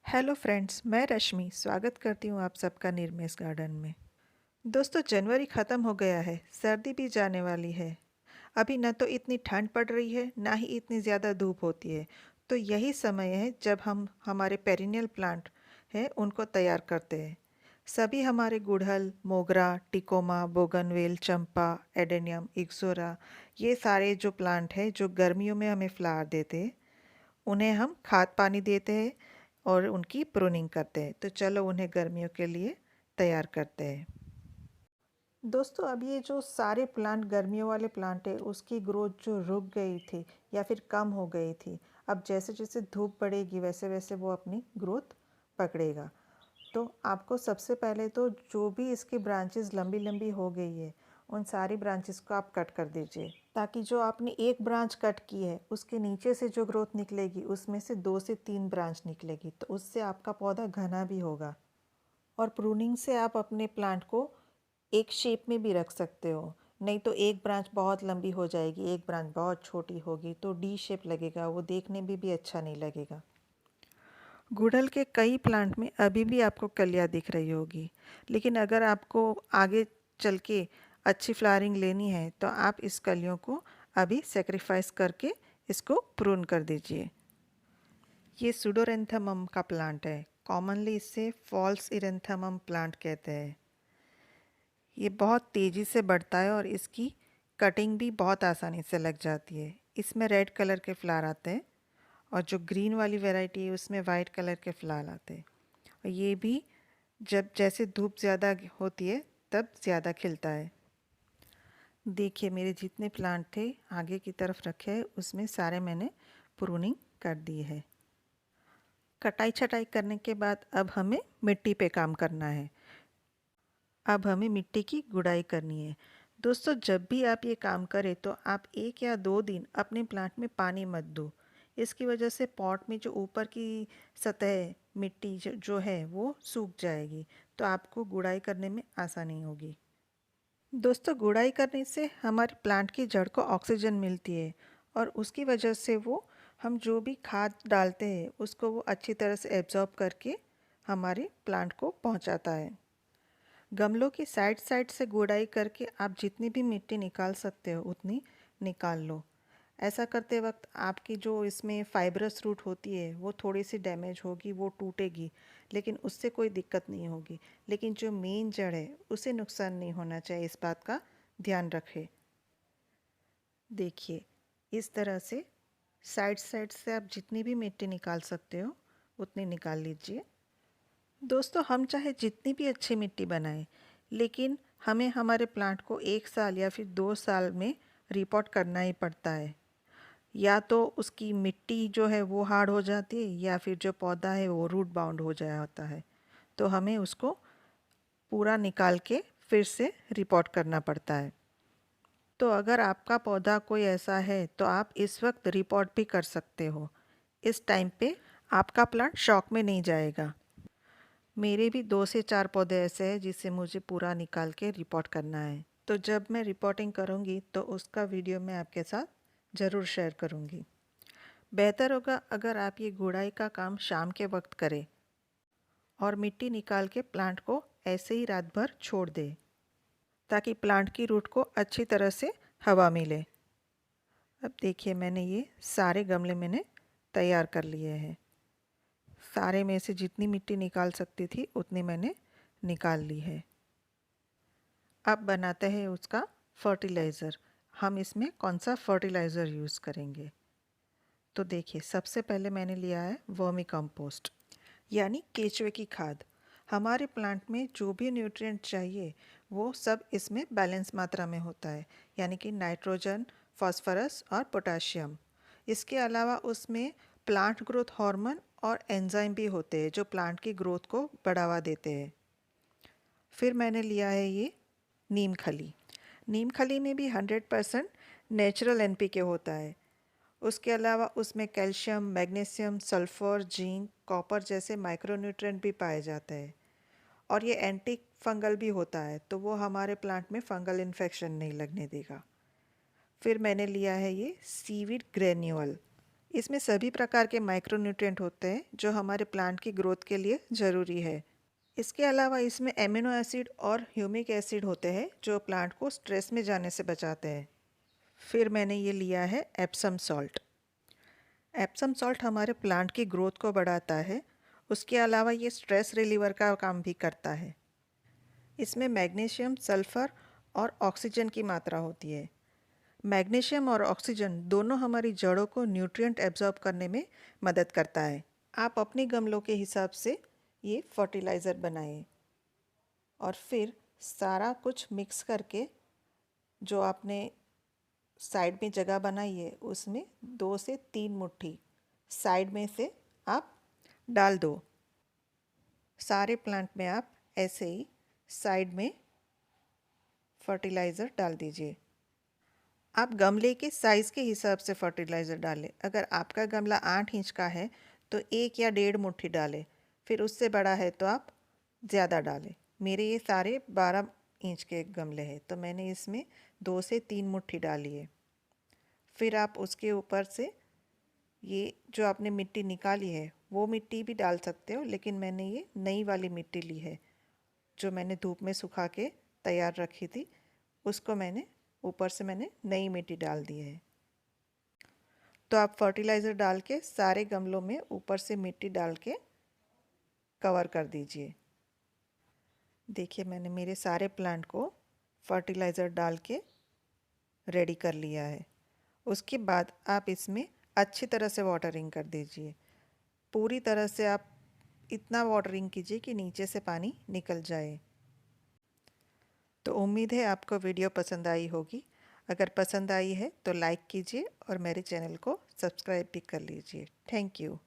Hello friends, मैं रश्मि स्वागत करती हूँ आप सबका निर्मेश गार्डन में। दोस्तों, जनवरी ख़त्म हो गया है, सर्दी भी जाने वाली है। अभी न तो इतनी ठंड पड़ रही है, ना ही इतनी ज़्यादा धूप होती है। तो यही समय है जब हम हमारे पेरिनियल प्लांट हैं उनको तैयार करते हैं। सभी हमारे गुड़हल, मोगरा, टिकोमा, बोगनवेल, चंपा, एडेनियम, इक्सोरा, ये सारे जो प्लांट हैं जो गर्मियों में हमें फ्लावर देते हैं, उन्हें हम खाद पानी देते हैं और उनकी प्रूनिंग करते हैं। तो चलो उन्हें गर्मियों के लिए तैयार करते हैं। दोस्तों, अब ये जो सारे प्लांट गर्मियों वाले प्लांट है उसकी ग्रोथ जो रुक गई थी या फिर कम हो गई थी, अब जैसे जैसे धूप बढ़ेगी वैसे वैसे वो अपनी ग्रोथ पकड़ेगा। तो आपको सबसे पहले तो जो भी इसकी ब्रांचेस लंबी लंबी हो गई है उन सारी ब्रांचेस को आप कट कर दीजिए, ताकि जो आपने एक ब्रांच कट की है उसके नीचे से जो ग्रोथ निकलेगी उसमें से 2 से 3 ब्रांच निकलेगी, तो उससे आपका पौधा घना भी होगा। और प्रूनिंग से आप अपने प्लांट को एक शेप में भी रख सकते हो। नहीं तो एक ब्रांच बहुत लंबी हो जाएगी, एक ब्रांच बहुत छोटी होगी, तो डी शेप लगेगा, वो देखने में भी अच्छा नहीं लगेगा। गुड़हल के कई प्लांट में अभी भी आपको कलियां दिख रही होगी, लेकिन अगर आपको आगे चल के अच्छी फ्लावरिंग लेनी है तो आप इस कलियों को अभी सेक्रीफाइस करके इसको प्रून कर दीजिए। ये सुडोरेंथमम का प्लांट है, कॉमनली इसे फॉल्स इरेंथमम प्लांट कहते हैं। ये बहुत तेज़ी से बढ़ता है और इसकी कटिंग भी बहुत आसानी से लग जाती है। इसमें रेड कलर के फ्लावर आते हैं और जो ग्रीन वाली वैरायटी है उसमें वाइट कलर के फ्लावर आते हैं। और ये भी जब जैसे धूप ज़्यादा होती है तब ज़्यादा खिलता है। देखिए, मेरे जितने प्लांट थे आगे की तरफ रखे हैं उसमें सारे मैंने प्रूनिंग कर दी है। कटाई छटाई करने के बाद अब हमें मिट्टी पे काम करना है। अब हमें मिट्टी की गुड़ाई करनी है। दोस्तों, जब भी आप ये काम करें तो आप 1 या 2 दिन अपने प्लांट में पानी मत दो। इसकी वजह से पॉट में जो ऊपर की सतह मिट्टी जो है वो सूख जाएगी, तो आपको गुड़ाई करने में आसानी होगी। दोस्तों, गुड़ाई करने से हमारे प्लांट की जड़ को ऑक्सीजन मिलती है और उसकी वजह से वो हम जो भी खाद डालते हैं उसको वो अच्छी तरह से एब्जॉर्ब करके हमारे प्लांट को पहुंचाता है। गमलों की साइड साइड से गुड़ाई करके आप जितनी भी मिट्टी निकाल सकते हो उतनी निकाल लो। ऐसा करते वक्त आपकी जो इसमें फाइब्रस रूट होती है वो थोड़ी सी डैमेज होगी, वो टूटेगी, लेकिन उससे कोई दिक्कत नहीं होगी। लेकिन जो मेन जड़ है उसे नुकसान नहीं होना चाहिए, इस बात का ध्यान रखें। देखिए, इस तरह से साइड साइड से आप जितनी भी मिट्टी निकाल सकते हो उतनी निकाल लीजिए। दोस्तों, हम चाहे जितनी भी अच्छी मिट्टी बनाएं, लेकिन हमें हमारे प्लांट को 1 साल या फिर 2 साल में रिपोर्ट करना ही पड़ता है। या तो उसकी मिट्टी जो है वो हार्ड हो जाती है या फिर जो पौधा है वो रूट बाउंड हो जाया होता है, तो हमें उसको पूरा निकाल के फिर से रिपोर्ट करना पड़ता है। तो अगर आपका पौधा कोई ऐसा है तो आप इस वक्त रिपोर्ट भी कर सकते हो। इस टाइम पे आपका प्लांट शॉक में नहीं जाएगा। मेरे भी 2 से 4 पौधे ऐसे हैं जिसे मुझे पूरा निकाल के रिपोर्ट करना है, तो जब मैं रिपोर्टिंग करूँगी तो उसका वीडियो मैं आपके साथ ज़रूर शेयर करूँगी। बेहतर होगा अगर आप ये गुड़ाई का काम शाम के वक्त करें और मिट्टी निकाल के प्लांट को ऐसे ही रात भर छोड़ दें, ताकि प्लांट की रूट को अच्छी तरह से हवा मिले। अब देखिए, मैंने ये सारे गमले मैंने तैयार कर लिए हैं। सारे में से जितनी मिट्टी निकाल सकती थी उतनी मैंने निकाल ली है। अब बनाते हैं उसका फर्टिलाइज़र। हम इसमें कौन सा फर्टिलाइज़र यूज़ करेंगे? तो देखिए, सबसे पहले मैंने लिया है वर्मी कंपोस्ट, यानी केचुए की खाद। हमारे प्लांट में जो भी न्यूट्रिएंट चाहिए वो सब इसमें बैलेंस मात्रा में होता है, यानी कि नाइट्रोजन, फास्फोरस और पोटाशियम। इसके अलावा उसमें प्लांट ग्रोथ हार्मोन और एंजाइम भी होते हैं जो प्लांट की ग्रोथ को बढ़ावा देते हैं। फिर मैंने लिया है ये नीम खली। नीम खली में भी 100% नेचुरल एनपीके होता है। उसके अलावा उसमें calcium, magnesium, sulphur, zinc, copper जैसे माइक्रोन्यूट्रिएंट भी पाए जाते हैं। और ये एंटी फंगल भी होता है, तो वो हमारे प्लांट में फंगल इन्फेक्शन नहीं लगने देगा। फिर मैंने लिया है ये सीवीड ग्रेन्यूअल। इसमें सभी प्रकार के माइक्रोन्यूट्रिएंट होते हैं जो हमारे प्लांट की ग्रोथ के लिए ज़रूरी है। इसके अलावा इसमें एमिनो एसिड और ह्यूमिक एसिड होते हैं जो प्लांट को स्ट्रेस में जाने से बचाते हैं। फिर मैंने ये लिया है एप्सम सॉल्ट। एप्सम सॉल्ट हमारे प्लांट की ग्रोथ को बढ़ाता है। उसके अलावा ये स्ट्रेस रिलीवर का काम भी करता है। इसमें मैग्नीशियम, सल्फ़र और ऑक्सीजन की मात्रा होती है। मैग्नीशियम और ऑक्सीजन दोनों हमारी जड़ों को न्यूट्रिएंट एब्जॉर्ब करने में मदद करता है। आप अपने गमलों के हिसाब से ये फर्टिलाइज़र बनाएं और फिर सारा कुछ मिक्स करके जो आपने साइड में जगह बनाई है उसमें 2 से 3 मुट्ठी साइड में से आप डाल दो। सारे प्लांट में आप ऐसे ही साइड में फर्टिलाइज़र डाल दीजिए। आप गमले के साइज़ के हिसाब से फर्टिलाइज़र डालें। अगर आपका गमला 8 इंच का है तो 1 या 1.5 मुट्ठी डालें। फिर उससे बड़ा है तो आप ज़्यादा डालें। मेरे ये सारे 12 इंच के गमले हैं तो मैंने इसमें 2 से 3 मुट्ठी डाली है। फिर आप उसके ऊपर से ये जो आपने मिट्टी निकाली है वो मिट्टी भी डाल सकते हो, लेकिन मैंने ये नई वाली मिट्टी ली है जो मैंने धूप में सुखा के तैयार रखी थी। उसको मैंने ऊपर से नई मिट्टी डाल दी है। तो आप फर्टिलाइज़र डाल के सारे गमलों में ऊपर से मिट्टी डाल के कवर कर दीजिए। देखिए मैंने मेरे सारे प्लांट को फर्टिलाइज़र डाल के रेडी कर लिया है। उसके बाद आप इसमें अच्छी तरह से वाटरिंग कर दीजिए। पूरी तरह से आप इतना वाटरिंग कीजिए कि नीचे से पानी निकल जाए। तो उम्मीद है आपको वीडियो पसंद आई होगी। अगर पसंद आई है तो लाइक कीजिए और मेरे चैनल को सब्सक्राइब भी कर लीजिए। Thank you.